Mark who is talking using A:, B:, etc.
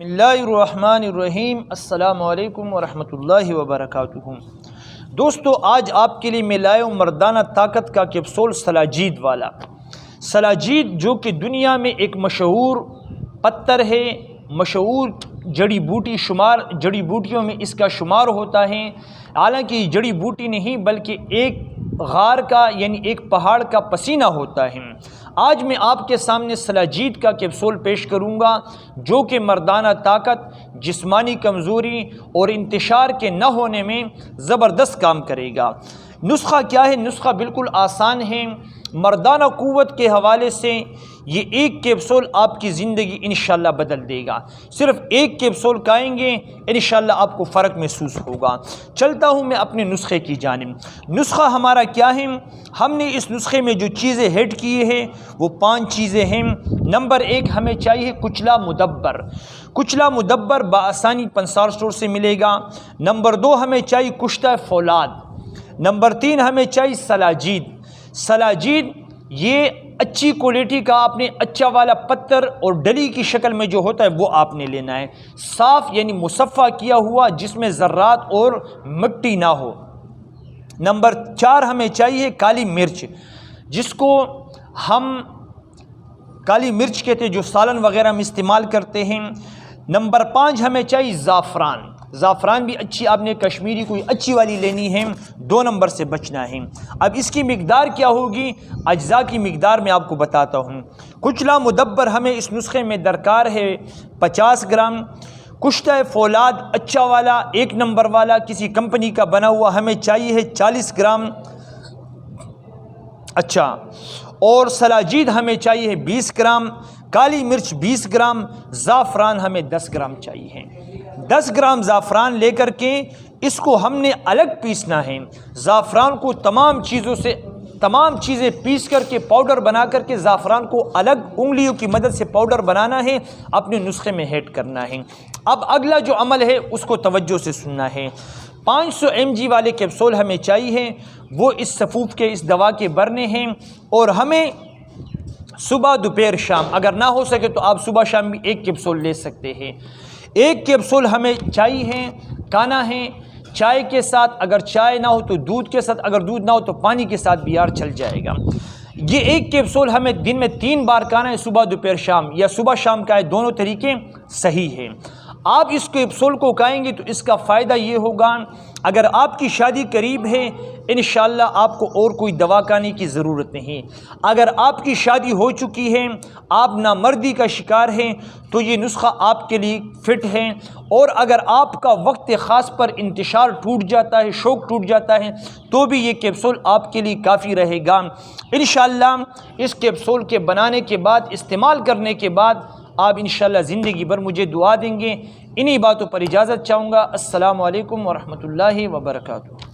A: بسم اللہ الرحمن الرحیم۔ السلام علیکم ورحمۃ اللہ وبرکاتہ۔ دوستو، آج آپ کے لیے میں لایا ہوں مردانہ طاقت کا کیپسول سلاجید والا۔ سلاجید جو کہ دنیا میں ایک مشہور پتر ہے، مشہور جڑی بوٹیوں میں اس کا شمار ہوتا ہے۔ حالانکہ یہ جڑی بوٹی نہیں بلکہ ایک غار کا یعنی ایک پہاڑ کا پسینہ ہوتا ہے۔ آج میں آپ کے سامنے سلاجید کا کیپسول پیش کروں گا جو کہ مردانہ طاقت، جسمانی کمزوری اور انتشار کے نہ ہونے میں زبردست کام کرے گا۔ نسخہ کیا ہے؟ نسخہ بالکل آسان ہے۔ مردانہ قوت کے حوالے سے یہ ایک کیپسول آپ کی زندگی انشاءاللہ بدل دے گا۔ صرف ایک کیپسول کھائیں گے انشاءاللہ آپ کو فرق محسوس ہوگا۔ چلتا ہوں میں اپنے نسخے کی جانب۔ نسخہ ہمارا کیا ہے؟ ہم نے اس نسخے میں جو چیزیں ایڈ کی ہیں وہ 5 چیزیں ہیں۔ نمبر 1 ہمیں چاہیے کچلا مدبر۔ کچلا مدبر بآسانی پنسار سٹور سے ملے گا۔ نمبر 2 ہمیں چاہیے کشتہ فولاد۔ نمبر 3 ہمیں چاہیے سلاجید۔ سلاجید یہ اچھی کوالٹی کا آپ نے اچھا والا پتھر اور ڈلی کی شکل میں جو ہوتا ہے وہ آپ نے لینا ہے، صاف یعنی مصفہ کیا ہوا جس میں ذرات اور مٹی نہ ہو۔ نمبر 4 ہمیں چاہیے کالی مرچ، جس کو ہم کالی مرچ کہتے ہیں جو سالن وغیرہ میں استعمال کرتے ہیں۔ نمبر 5 ہمیں چاہیے زعفران۔ زعفران بھی اچھی آپ نے کشمیری کوئی اچھی والی لینی ہے، 2 نمبر سے بچنا ہے۔ اب اس کی مقدار کیا ہوگی؟ اجزاء کی مقدار میں آپ کو بتاتا ہوں۔ کچلا مدبر ہمیں اس نسخے میں درکار ہے 50 گرام۔ کشتہ فولاد اچھا والا 1 نمبر والا کسی کمپنی کا بنا ہوا ہمیں چاہیے ہے 40 گرام۔ اچھا، اور سلاجید ہمیں چاہیے ہے 20 گرام، کالی مرچ 20 گرام، زعفران ہمیں 10 گرام چاہیے۔ 10 گرام زعفران لے کر کے اس کو ہم نے الگ پیسنا ہے۔ زعفران کو تمام چیزیں پیس کر کے پاؤڈر بنا کر کے زعفران کو الگ انگلیوں کی مدد سے پاؤڈر بنانا ہے، اپنے نسخے میں ایڈ کرنا ہے۔ اب اگلا جو عمل ہے اس کو توجہ سے سننا ہے۔ 500 mg والے کیپسول ہمیں چاہیے، وہ اس صفوف کے اس دوا کے بھرنے ہیں، اور ہمیں صبح دوپہر شام، اگر نہ ہو سکے تو آپ صبح شام بھی 1 کیپسول لے سکتے ہیں۔ 1 کیپسول ہمیں چاہیے کھانا ہے چائے کے ساتھ، اگر چائے نہ ہو تو دودھ کے ساتھ، اگر دودھ نہ ہو تو پانی کے ساتھ بھی چل جائے گا۔ یہ 1 کیپسول ہمیں دن میں 3 بار کھانا ہے، صبح دوپہر شام، یا صبح شام کا ہے، دونوں طریقے صحیح ہیں۔ آپ اس کیپسول کو کھائیں گے تو اس کا فائدہ یہ ہوگا، اگر آپ کی شادی قریب ہے انشاءاللہ آپ کو اور کوئی دوا کھانے کی ضرورت نہیں۔ اگر آپ کی شادی ہو چکی ہے، آپ نامردی کا شکار ہیں، تو یہ نسخہ آپ کے لیے فٹ ہے۔ اور اگر آپ کا وقت خاص پر انتشار ٹوٹ جاتا ہے، شوق ٹوٹ جاتا ہے، تو بھی یہ کیپسول آپ کے لیے کافی رہے گا۔ انشاءاللہ اس کیپسول کے بنانے کے بعد، استعمال کرنے کے بعد آپ انشاءاللہ زندگی بھر مجھے دعا دیں گے۔ انہی باتوں پر اجازت چاہوں گا۔ السلام علیکم ورحمۃ اللہ وبرکاتہ۔